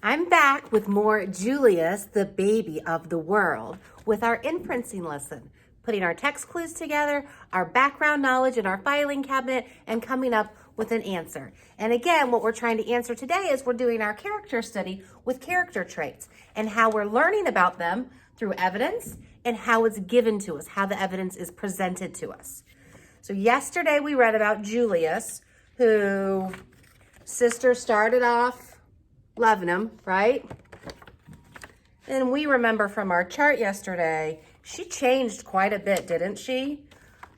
I'm back with more Julius, the baby of the world, with our inferencing lesson, putting our text clues together, our background knowledge in our filing cabinet, and coming up with an answer. And again, what we're trying to answer today is we're doing our character study with character traits and how we're learning about them through evidence and how it's given to us, how the evidence is presented to us. So yesterday we read about Julius, who sister started off loving him, right? And we remember from our chart yesterday, she changed quite a bit, didn't she?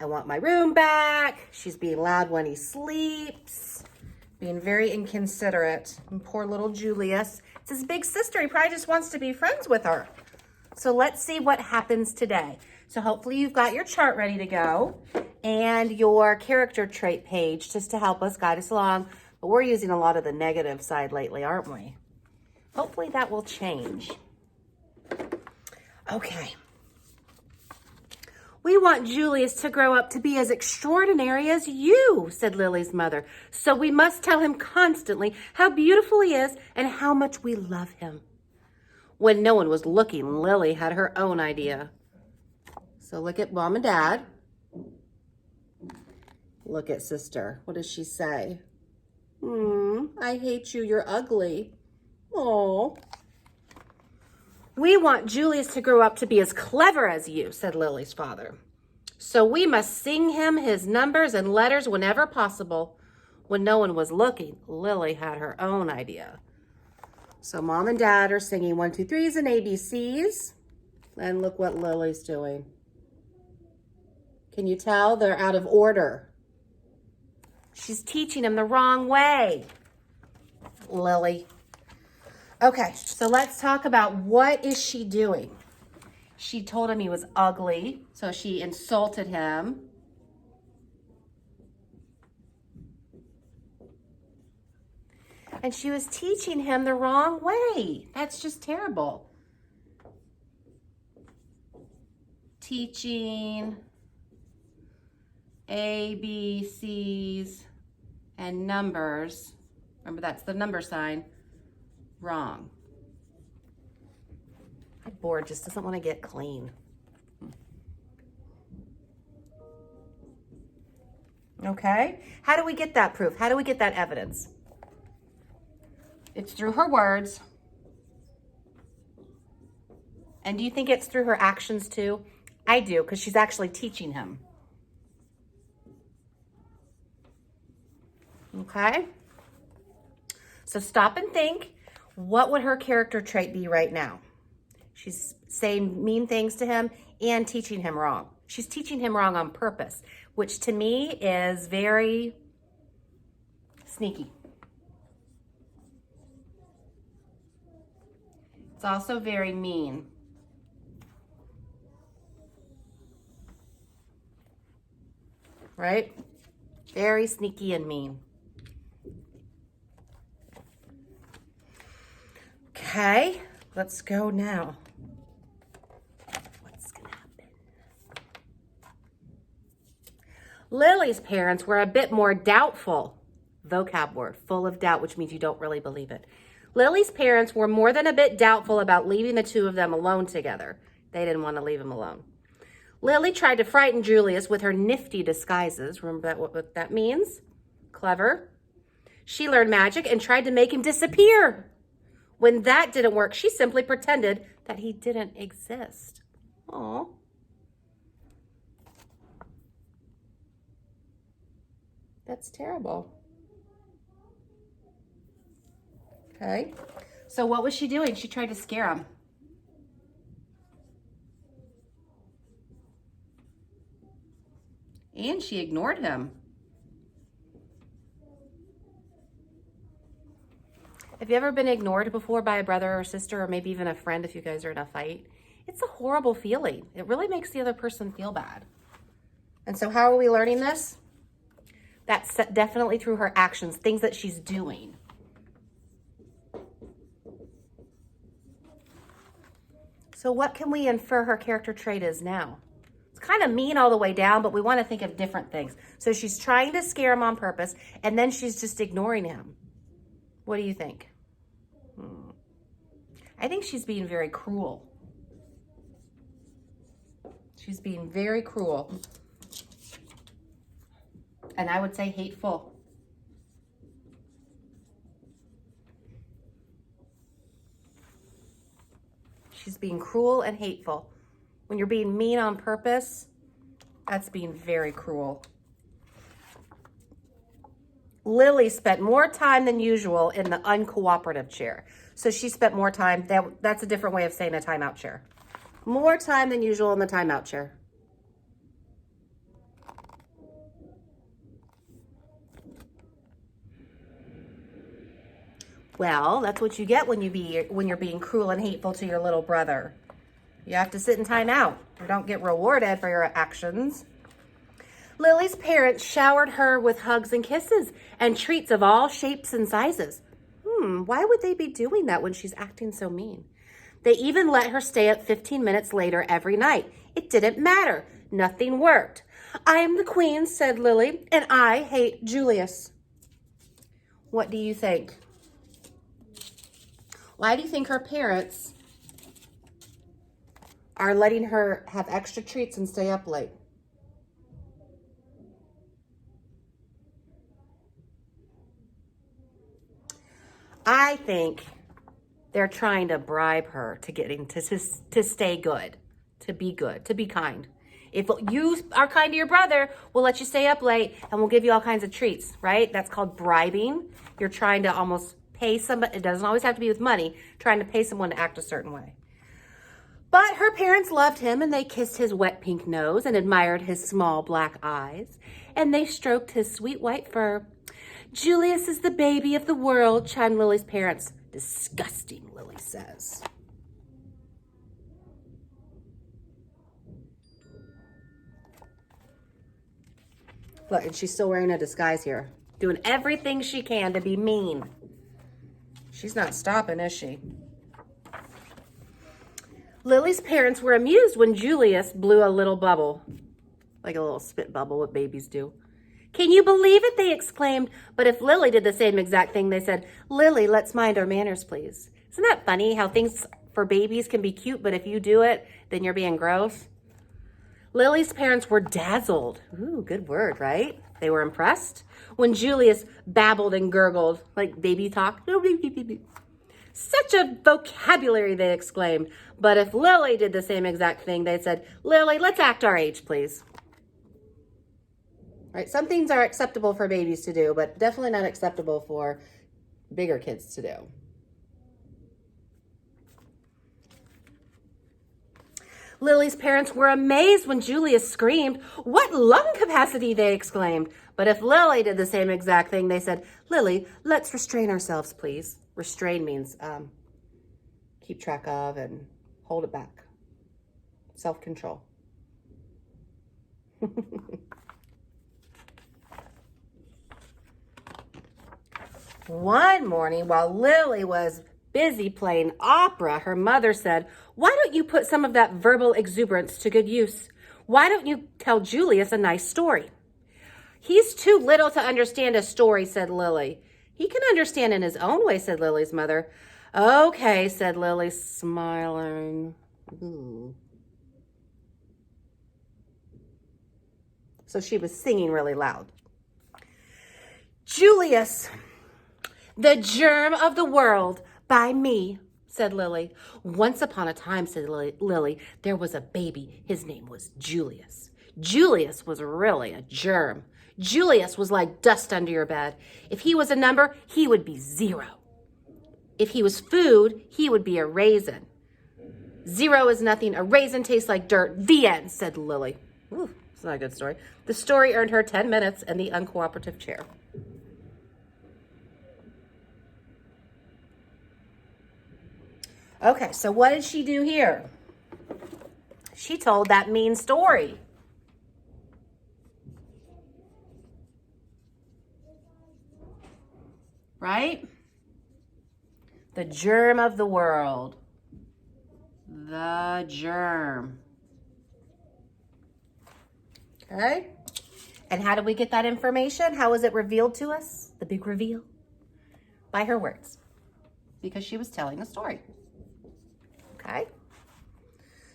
I want my room back. She's being loud when he sleeps, being very inconsiderate. And poor little Julius. It's his big sister. He probably just wants to be friends with her. So let's see what happens today. So hopefully you've got your chart ready to go and your character trait page just to help us guide us along. But we're using a lot of the negative side lately, aren't we? Hopefully that will change. Okay. We want Julius to grow up to be as extraordinary as you, said Lily's mother. So we must tell him constantly how beautiful he is and how much we love him. When no one was looking, Lily had her own idea. So look at mom and dad. Look at sister. What does she say? I hate you. You're ugly. Oh. We want Julius to grow up to be as clever as you, said Lily's father. So we must sing him his numbers and letters whenever possible. When no one was looking, Lily had her own idea. So mom and dad are singing 1, 2, 3s and ABCs. And look what Lily's doing. Can you tell? They're out of order. She's teaching him the wrong way. Lily. Okay, so let's talk about what is she doing. She told him he was ugly, so she insulted him. And she was teaching him the wrong way. That's just terrible. Teaching A, B, C's, and numbers. Remember, that's the number sign. Wrong. My board just doesn't want to get clean. Okay. How do we get that proof? How do we get that evidence? It's through her words. And do you think it's through her actions too? I do, because she's actually teaching him. Okay. So stop and think. What would her character trait be right now? She's saying mean things to him and teaching him wrong. She's teaching him wrong on purpose, which to me is very sneaky. It's also very mean. Right? Very sneaky and mean. Okay, let's go now. What's gonna happen? Lily's parents were a bit more doubtful. Vocab word, full of doubt, which means you don't really believe it. Lily's parents were more than a bit doubtful about leaving the two of them alone together. They didn't want to leave him alone. Lily tried to frighten Julius with her nifty disguises. Remember what that means? Clever. She learned magic and tried to make him disappear. When that didn't work, she simply pretended that he didn't exist. Aw. That's terrible. Okay. So what was she doing? She tried to scare him. And she ignored him. Have you ever been ignored before by a brother or sister, or maybe even a friend if you guys are in a fight? It's a horrible feeling. It really makes the other person feel bad. And so how are we learning this? That's definitely through her actions, things that she's doing. So what can we infer her character trait is now? It's kind of mean all the way down, but we want to think of different things. So she's trying to scare him on purpose, and then she's just ignoring him. What do you think? I think she's being very cruel. She's being very cruel. And I would say hateful. She's being cruel and hateful. When you're being mean on purpose, that's being very cruel. Lily spent more time than usual in the uncooperative chair. So she spent more time. That's a different way of saying a timeout chair. More time than usual in the timeout chair. Well, that's what you get when you're being cruel and hateful to your little brother. You have to sit in timeout. You don't get rewarded for your actions. Lily's parents showered her with hugs and kisses and treats of all shapes and sizes. Why would they be doing that when she's acting so mean? They even let her stay up 15 minutes later every night. It didn't matter. Nothing worked. I am the queen, said Lily, and I hate Julius. What do you think? Why do you think her parents are letting her have extra treats and stay up late? I think they're trying to bribe her to getting to stay good, to be good, to be kind. If you are kind to your brother, we'll let you stay up late and we'll give you all kinds of treats, right? That's called bribing. You're trying to almost pay somebody. It doesn't always have to be with money, trying to pay someone to act a certain way. But her parents loved him and they kissed his wet pink nose and admired his small black eyes. And they stroked his sweet white fur. Julius is the baby of the world, chimed Lily's parents. Disgusting, Lily says. Look, and she's still wearing a disguise here. Doing everything she can to be mean. She's not stopping, is she? Lily's parents were amused when Julius blew a little bubble. Like a little spit bubble, what babies do. Can you believe it? They exclaimed. But if Lily did the same exact thing, they said, Lily, let's mind our manners, please. Isn't that funny how things for babies can be cute, but if you do it, then you're being gross? Lily's parents were dazzled. Ooh, good word, right? They were impressed when Julius babbled and gurgled like baby talk. Such a vocabulary, they exclaimed. But if Lily did the same exact thing, they said, Lily, let's act our age, please. Right? Some things are acceptable for babies to do, but definitely not acceptable for bigger kids to do. Lily's parents were amazed when Julius screamed. What lung capacity, they exclaimed. But if Lily did the same exact thing, they said, Lily, let's restrain ourselves, please. Restrain means keep track of and hold it back. Self-control. One morning, while Lily was busy playing opera, her mother said, why don't you put some of that verbal exuberance to good use? Why don't you tell Julius a nice story? He's too little to understand a story, said Lily. He can understand in his own way, said Lily's mother. Okay, said Lily, smiling. Ooh. So she was singing really loud. Julius, the germ of the world, by me, said Lily. Once upon a time, said Lily, there was a baby. His name was Julius. Julius was really a germ. Julius was like dust under your bed. If he was a number, he would be 0. If he was food, he would be a raisin. 0 is nothing. A raisin tastes like dirt. The end, said Lily. Ooh, it's not a good story. The story earned her 10 minutes and the uncooperative chair. Okay, so what did she do here? She told that mean story. Right? The germ of the world. The germ. Okay? And how did we get that information? How was it revealed to us? The big reveal? By her words. Because she was telling a story. Okay.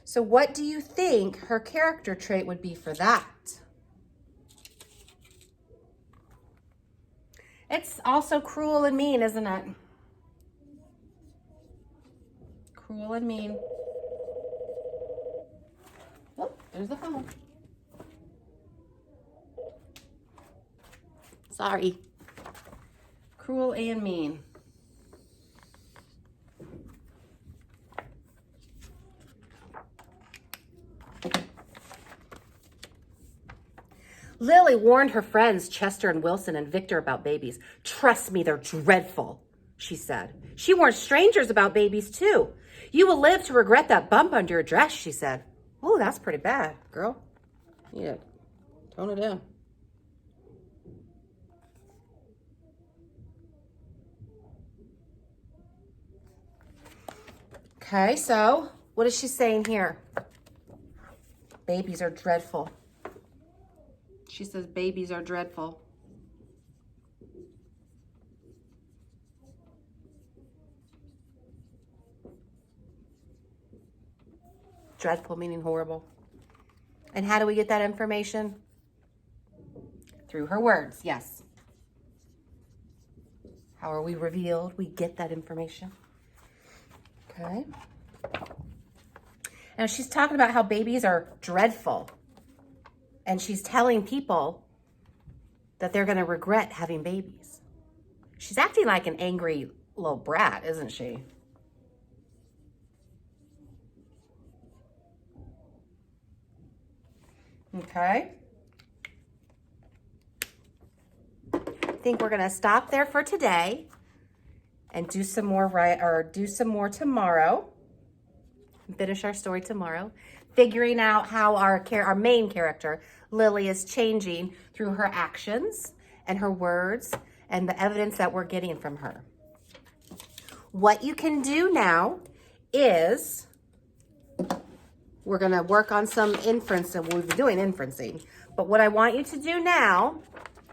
So what do you think her character trait would be for that? It's also cruel and mean, isn't it? Cruel and mean. Oh, there's the phone. Sorry. Cruel and mean. Lily warned her friends, Chester and Wilson and Victor, about babies. Trust me, they're dreadful, she said. She warned strangers about babies, too. You will live to regret that bump under your dress, she said. Oh, that's pretty bad, girl. Yeah, tone it down. Okay, so what is she saying here? Babies are dreadful. She says babies are dreadful. Dreadful meaning horrible. And how do we get that information? Through her words, yes. How are we revealed? We get that information. Okay. Now she's talking about how babies are dreadful. And she's telling people that they're going to regret having babies. She's acting like an angry little brat, isn't she? Okay. I think we're going to stop there for today and do some more tomorrow. Finish our story tomorrow. Figuring out how our main character, Lily, is changing through her actions and her words and the evidence that we're getting from her. What you can do now is we're going to work on some inference, and we'll be doing inferencing. But what I want you to do now,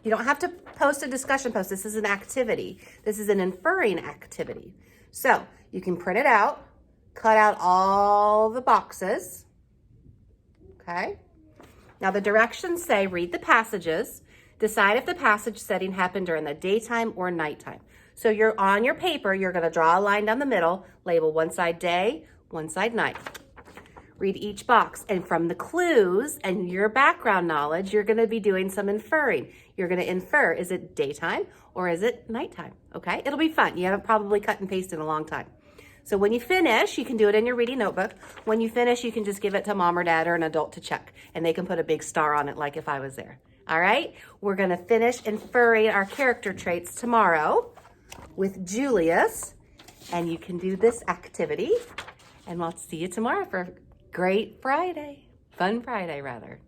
you don't have to post a discussion post. This is an activity. This is an inferring activity. So you can print it out, cut out all the boxes. Okay. Now the directions say read the passages, decide if the passage setting happened during the daytime or nighttime. So you're on your paper, you're going to draw a line down the middle, label one side day, one side night. Read each box, and from the clues and your background knowledge, you're going to be doing some inferring. You're going to infer, is it daytime or is it nighttime? Okay. It'll be fun. You haven't probably cut and pasted in a long time. So when you finish, you can do it in your reading notebook. When you finish, you can just give it to mom or dad or an adult to check, and they can put a big star on it like if I was there. All right? We're going to finish inferring our character traits tomorrow with Julius, and you can do this activity, and we'll see you tomorrow for Great Friday. Fun Friday, rather.